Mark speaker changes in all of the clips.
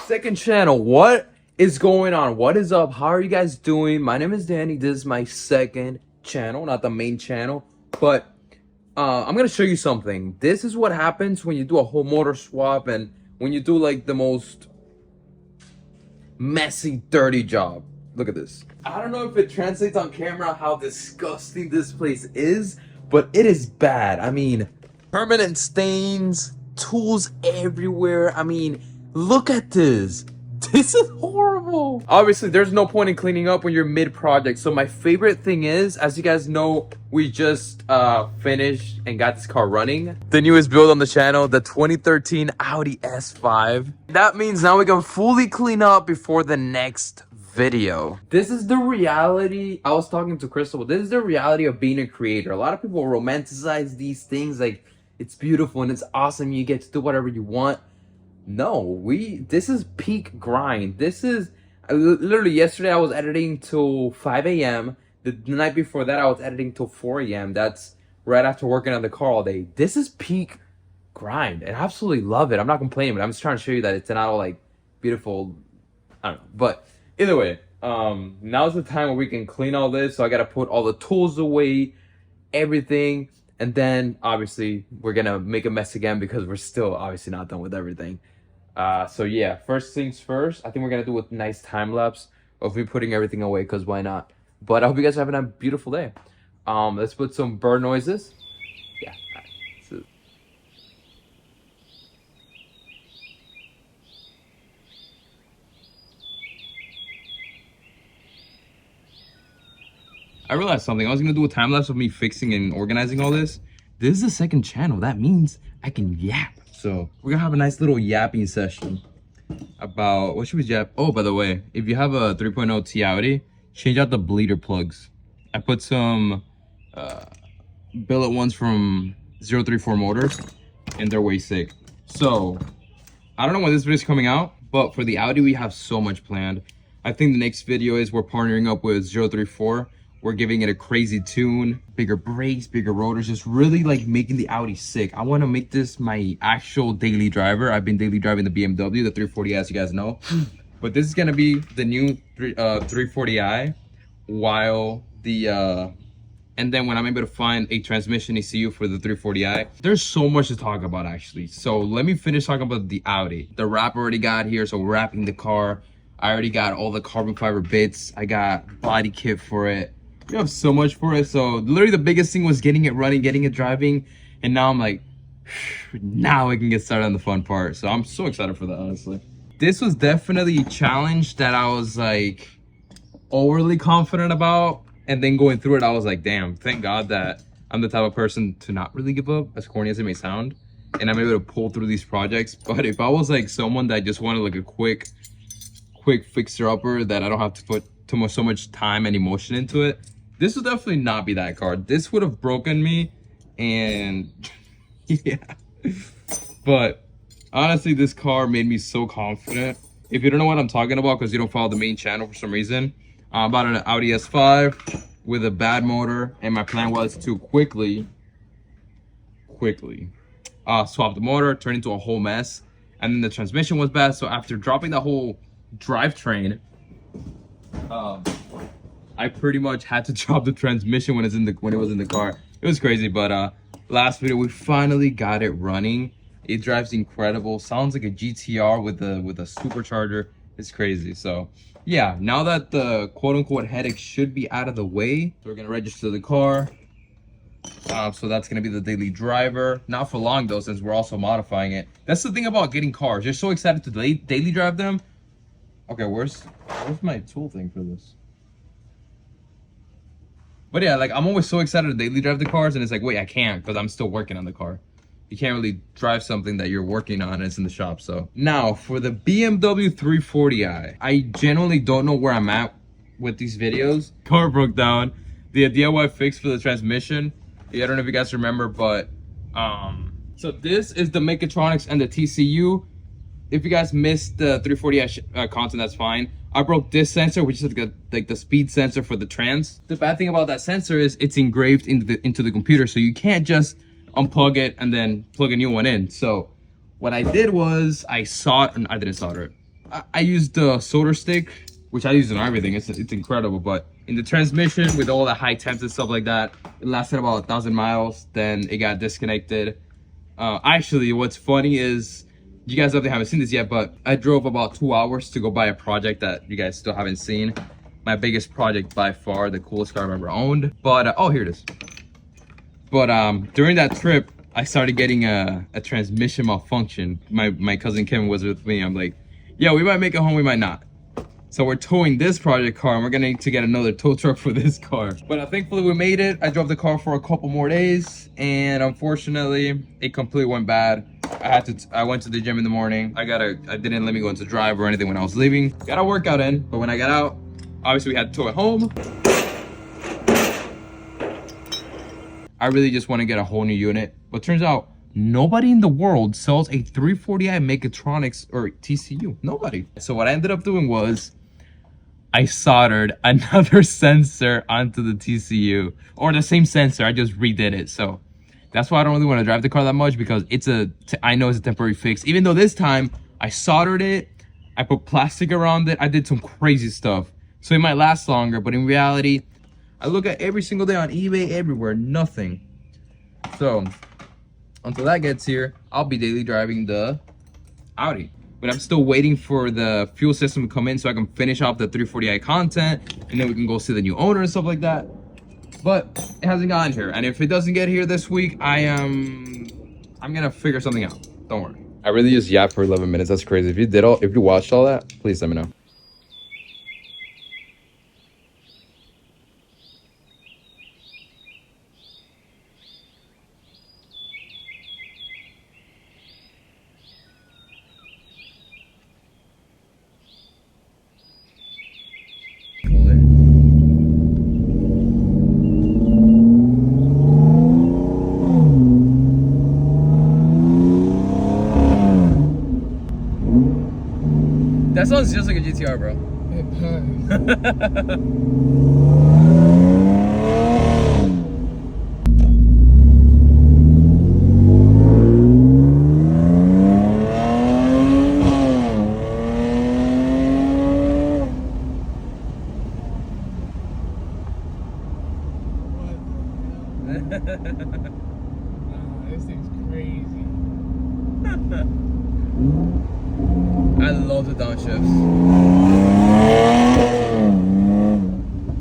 Speaker 1: second channel. What is going on? What is up? How are you guys doing? My name is Danny. This is my second channel, not the main channel, but I'm gonna show you something. This is what happens when you do a whole motor swap and when you do like the most messy, dirty job. Look at this. I don't know if it translates on camera how disgusting this place is, but it is bad. I mean, permanent stains, tools everywhere. I mean, look at this. This is horrible. Obviously, there's no point in cleaning up when you're mid-project. So my favorite thing is, as you guys know, we just finished and got this car running. The newest build on the channel, the 2013 Audi S5. That means now we can fully clean up before the next video. This is the reality. I was talking to Crystal. This is the reality of being a creator. A lot of people romanticize these things like it's beautiful and it's awesome. You get to do whatever you want. No, this is peak grind. This is literally yesterday I was editing till 5 a.m. The night before that I was editing till 4 a.m. That's right after working on the car all day. This is peak grind and I absolutely love it. I'm not complaining, but I'm just trying to show you that it's not all like beautiful. I don't know. But either way, now's the time where we can clean all this. So I gotta put all the tools away, everything. And then obviously we're gonna make a mess again because we're still obviously not done with everything. So yeah, first things first, I think we're gonna do a nice time lapse of me putting everything away because why not? But I hope you guys are having a beautiful day. Let's put some bird noises. Yeah. Right. I realized something. I was gonna do a time lapse of me fixing and organizing all this. This is the second channel. That means I can yap. So we're gonna have a nice little yapping session about what should we yap? Oh, by the way, if you have a 3.0 T Audi, change out the bleeder plugs. I put some billet ones from 034 Motors, and they're way sick. So I don't know when this video is coming out, but for the Audi, we have so much planned. I think the next video is we're partnering up with 034. We're giving it a crazy tune, bigger brakes, bigger rotors, just really like making the Audi sick. I want to make this my actual daily driver. I've been daily driving the BMW, the 340i, as you guys know. But this is going to be the new 340i while the... and then when I'm able to find a transmission ECU for the 340i, there's so much to talk about actually. So let me finish talking about the Audi. The wrap already got here, so we're wrapping the car. I already got all the carbon fiber bits. I got body kit for it. We have so much for it. So literally the biggest thing was getting it running, getting it driving. And now I'm like, now I can get started on the fun part. So I'm so excited for that, honestly. This was definitely a challenge that I was like overly confident about. And then going through it, I was like, damn, thank God that I'm the type of person to not really give up, as corny as it may sound. And I'm able to pull through these projects. But if I was like someone that just wanted like a quick fixer-upper that I don't have to put so much time and emotion into it, this would definitely not be that car. This would have broken me, and yeah. But honestly, this car made me so confident. If you don't know what I'm talking about because you don't follow the main channel for some reason, I'm about an Audi S5 with a bad motor, and my plan was to quickly swap the motor, turn into a whole mess, and then the transmission was bad. So after dropping the whole drivetrain, I pretty much had to drop the transmission when it was in the car. It was crazy, but last video we finally got it running. It drives incredible. Sounds like a GTR with a supercharger. It's crazy. So yeah, now that the quote-unquote headache should be out of the way, so we're gonna register the car. So that's gonna be the daily driver. Not for long though, since we're also modifying it. That's the thing about getting cars. You're so excited to daily drive them. Okay, where's my tool thing for this? But yeah, like I'm always so excited to daily drive the cars, and it's like, wait, I can't because I'm still working on the car. You can't really drive something that you're working on and it's in the shop. So now for the BMW 340i, I genuinely don't know where I'm at with these videos. Car broke down. The DIY fix for the transmission. Yeah, I don't know if you guys remember, but so this is the Mechatronics and the TCU. If you guys missed the 340i content, that's fine. I broke this sensor, which is like the speed sensor for the trans. The bad thing about that sensor is it's engraved into the computer, so you can't just unplug it and then plug a new one in. So what I did was I didn't solder it. I used the solder stick, which I use in everything. It's incredible. But in the transmission, with all the high temps and stuff like that, it lasted about 1,000 miles. Then it got disconnected. Actually, what's funny is you guys definitely haven't seen this yet, but I drove about 2 hours to go buy a project that you guys still haven't seen. My biggest project by far, the coolest car I've ever owned. But oh, here it is. But during that trip, I started getting a transmission malfunction. My cousin Kevin was with me. I'm like, yeah, we might make it home, we might not. So we're towing this project car, and we're gonna need to get another tow truck for this car. But thankfully we made it. I drove the car for a couple more days, and unfortunately it completely went bad. I went to the gym in the morning. I didn't let me go into drive or anything when I was leaving. Got a workout in, but when I got out, obviously we had to tow it home. I really just want to get a whole new unit, but turns out nobody in the world sells a 340i Mechatronics or TCU. Nobody. So what I ended up doing was I soldered another sensor onto the TCU, or the same sensor. I just redid it. So that's why I don't really want to drive the car that much, because I know it's a temporary fix. Even though this time I soldered it, I put plastic around it, I did some crazy stuff. So it might last longer, but in reality, I look at every single day on eBay, everywhere, nothing. So until that gets here, I'll be daily driving the Audi. But I'm still waiting for the fuel system to come in so I can finish off the 340i content, and then we can go see the new owner and stuff like that. But it hasn't gotten here, and if it doesn't get here this week, I'm gonna figure something out. Don't worry. I really just yapped for 11 minutes. That's crazy. If you watched all that, please let me know. That sounds just like a GTR, bro.
Speaker 2: This thing's crazy.
Speaker 1: I love the downshifts.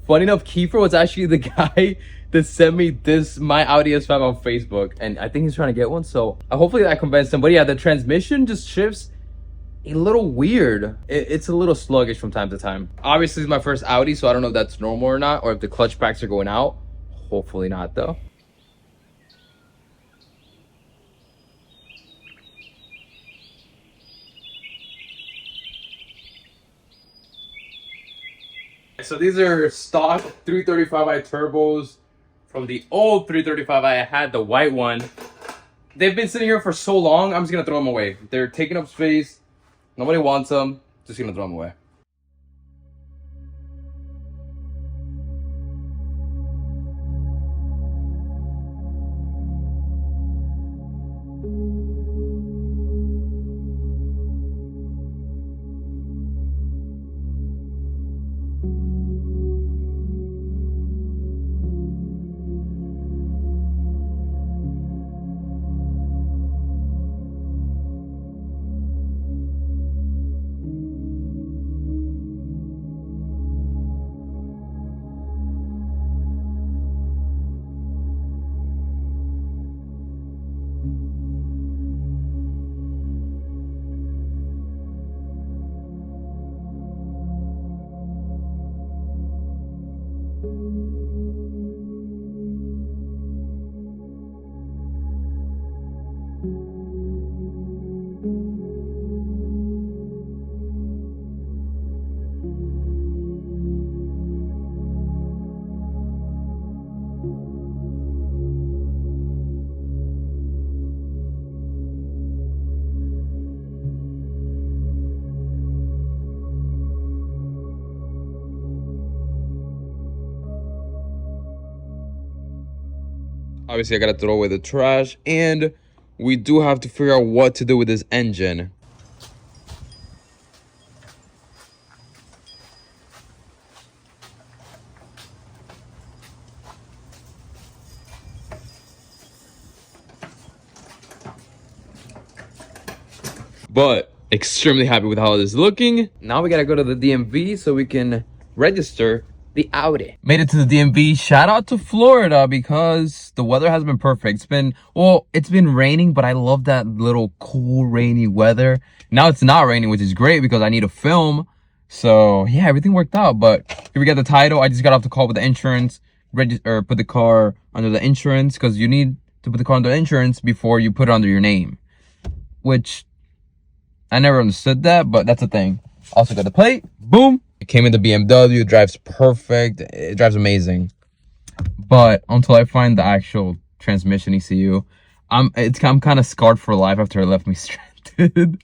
Speaker 1: Funny enough, Kiefer was actually the guy that sent me my Audi S5 on Facebook, and I think he's trying to get one, so hopefully that convinced him. But yeah, the transmission just shifts a little weird. It's a little sluggish from time to time. Obviously, it's my first Audi, so I don't know if that's normal or not, or if the clutch packs are going out. Hopefully not, though. So these are stock 335i turbos from the old 335i. I had the white one. They've been sitting here for so long, I'm just gonna throw them away. They're taking up space. Nobody wants them. Just gonna throw them away. Obviously, I gotta throw away the trash, and we do have to figure out what to do with this engine. but extremely happy with how it is looking. Now we gotta go to the DMV so we can register the Audi. Made it to the DMV. Shout out to Florida because the weather has been perfect. It's been raining, but I love that little cool rainy weather. Now it's not raining, which is great because I need to film. So yeah, everything worked out. But here we got the title. I just got off the call with the insurance, or put the car under the insurance, because you need to put the car under insurance before you put it under your name, which I never understood that, but that's a thing. Also got the plate. Boom. It came in the BMW. It drives perfect. It drives amazing. But until I find the actual transmission ECU, I'm kind of scarred for life after it left me stranded.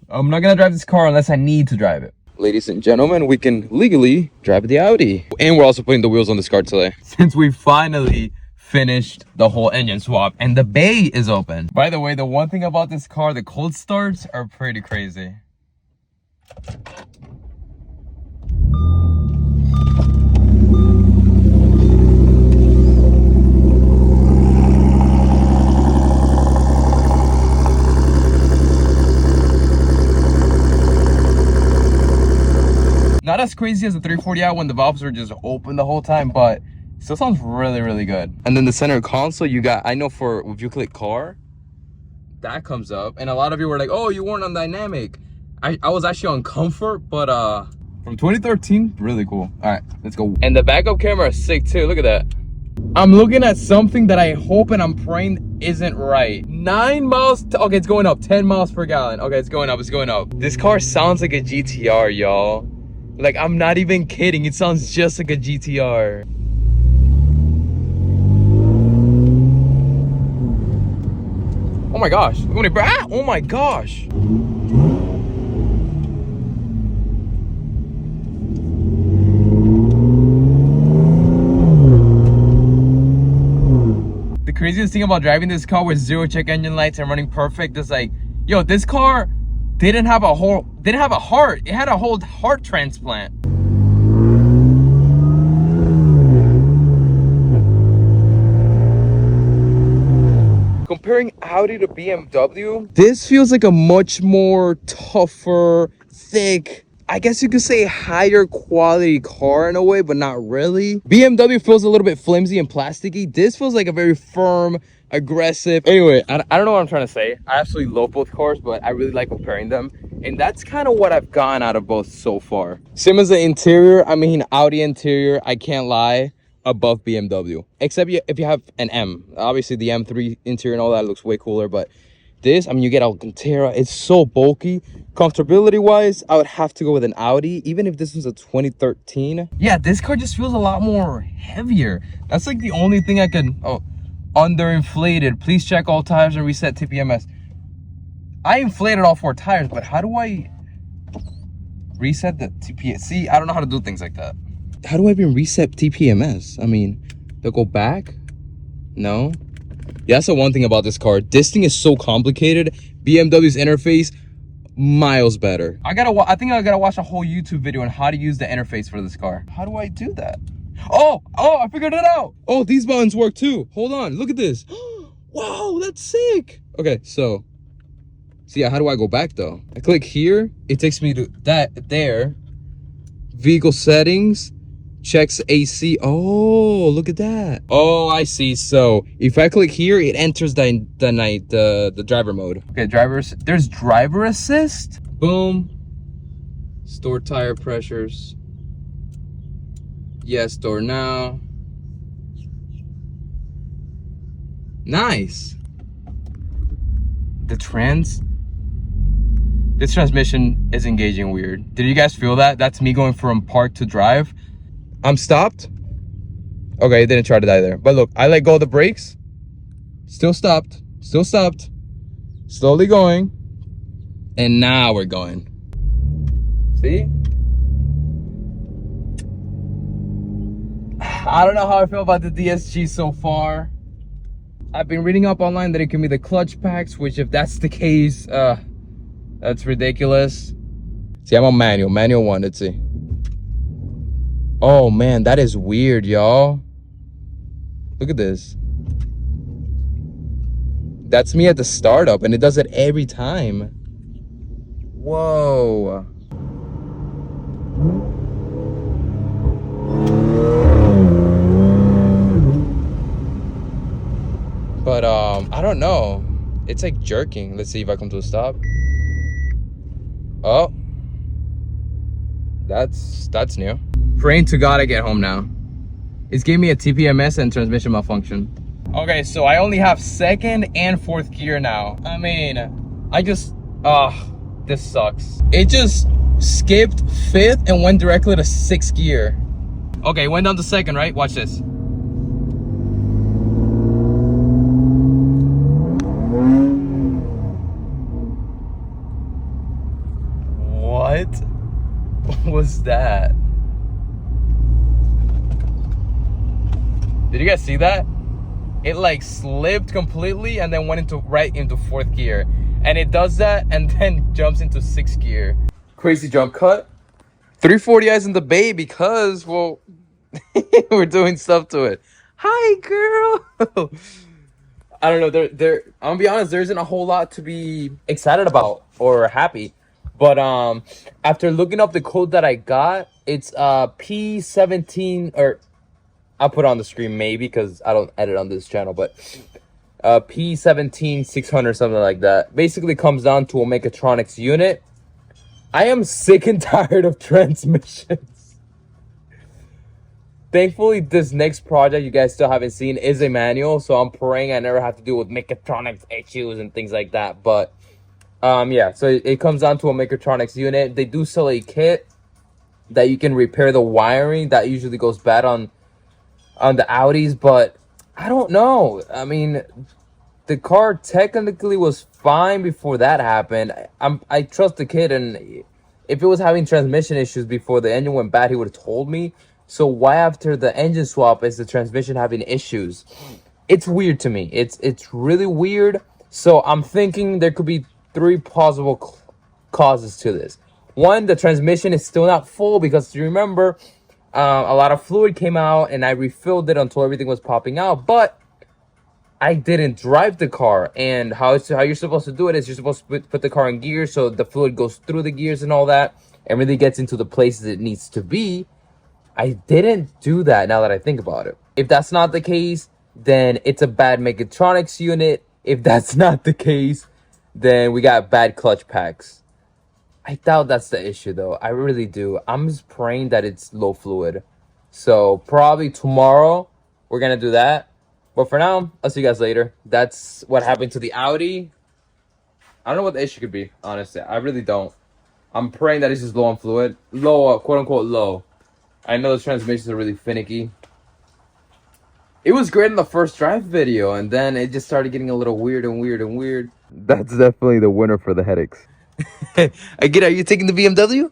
Speaker 1: I'm not gonna drive this car unless I need to drive it. Ladies and gentlemen, we can legally drive the Audi. And we're also putting the wheels on this car today, since we finally finished the whole engine swap and the bay is open. By the way, the one thing about this car, the cold starts are pretty crazy. Not as crazy as the 340i when the valves were just open the whole time, but still sounds really, really good. And then the center console, you got, I know for, if you click car, that comes up. And a lot of you were like, oh, you weren't on dynamic. I was actually on comfort, but from 2013, really cool. All right, let's go. And the backup camera is sick too, look at that. I'm looking at something that I hope and I'm praying isn't right. 9 miles, okay, it's going up, 10 miles per gallon. Okay, it's going up, it's going up. This car sounds like a GTR, y'all. Like, I'm not even kidding. It sounds just like a GTR. Oh my gosh. Oh my gosh. The craziest thing about driving this car with 0 check engine lights and running perfect is like, yo, this car didn't have a heart. It had a whole heart transplant. Comparing Audi to BMW, this feels like a much more tougher, thick, I guess you could say higher quality car in a way, but not really. BMW feels a little bit flimsy and plasticky. This feels like a very firm, aggressive. Anyway, I don't know what I'm trying to say. I absolutely love both cars, but I really like comparing them. And that's kind of what I've gotten out of both so far. Same as the interior. I mean, Audi interior, I can't lie, above BMW. Except if you have an M. Obviously, the M3 interior and all that looks way cooler, but this, I mean, you get Alcantara. It's so bulky. Comfortability wise, I would have to go with an Audi, even if this was a 2013. Yeah, this car just feels a lot more heavier. That's like the only thing I can, oh, underinflated. Please check all tires and reset TPMS. I inflated all 4 tires, but how do I reset the TPMS? See, I don't know how to do things like that. How do I even reset TPMS? I mean, they'll go back? No. Yeah, that's the one thing about this car. This thing is so complicated. BMW's interface, miles better. I think I gotta watch a whole YouTube video on how to use the interface for this car. How do I do that? Oh, I figured it out. Oh, these buttons work too. Hold on, look at this. Wow, that's sick. Okay, so yeah, how do I go back though? I click here, it takes me to there. Vehicle settings, checks AC. Oh, look at that. Oh, I see. So if I click here, it enters the driver mode. Okay, there's driver assist. Boom. Store tire pressures. Yes, store now. Nice. This transmission is engaging weird. Did you guys feel that? That's me going from park to drive. I'm stopped. Okay, it didn't try to die there. But look, I let go of the brakes. Still stopped. Slowly going. And now we're going. See? I don't know how I feel about the DSG so far. I've been reading up online that it can be the clutch packs, which if that's the case, that's ridiculous. See, I'm on manual 1, let's see. Oh man, that is weird, y'all. Look at this. That's me at the startup, and it does it every time. Whoa. But I don't know. It's like jerking. Let's see if I come to a stop. Oh. That's new. Praying to God I get home now. It's giving me a TPMS and transmission malfunction. Okay, so I only have second and fourth gear now. I mean, this sucks. It just skipped fifth and went directly to sixth gear. Okay, went down to second, right? Watch this. What was that? Did you guys see that? It like slipped completely and then went into right into fourth gear. And it does that and then jumps into sixth gear. Crazy jump cut. 340i's in the bay because, well, we're doing stuff to it. Hi, girl. I don't know. I'm gonna be honest. There isn't a whole lot to be excited about or happy, but after looking up the code that I got, it's P17, or I'll put it on the screen maybe because I don't edit on this channel, but P17 600, something like that. Basically comes down to a Mechatronics unit. I am sick and tired of transmissions. Thankfully, this next project you guys still haven't seen is a manual, so I'm praying I never have to deal with Mechatronics issues and things like that. But yeah, so it comes down to a Mechatronics unit. They do sell a kit that you can repair the wiring that usually goes bad on the Audis, but I don't know. I mean, the car technically was fine before that happened. I trust the kid, and if it was having transmission issues before the engine went bad, he would have told me. So why after the engine swap is the transmission having issues? It's weird to me. It's really weird. So I'm thinking there could be three possible causes to this. One, the transmission is still not full because you remember a lot of fluid came out and I refilled it until everything was popping out, but I didn't drive the car. And how you're supposed to do it is you're supposed to put the car in gear so the fluid goes through the gears and all that and really gets into the places it needs to be. I didn't do that now that I think about it. If that's not the case, then it's a bad Mechatronics unit. If that's not the case, then we got bad clutch packs. I doubt that's the issue though. I really do. I'm just praying that it's low fluid. So probably tomorrow we're gonna do that. But for now, I'll see you guys later. That's what happened to the Audi. I don't know what the issue could be, honestly. I really don't. I'm praying that it's just low on fluid. Low, quote unquote low. I know those transmissions are really finicky. It was great in the first drive video, and then it just started getting a little weird and weird and weird. That's definitely the winner for the headaches. I get it. Are you taking the BMW?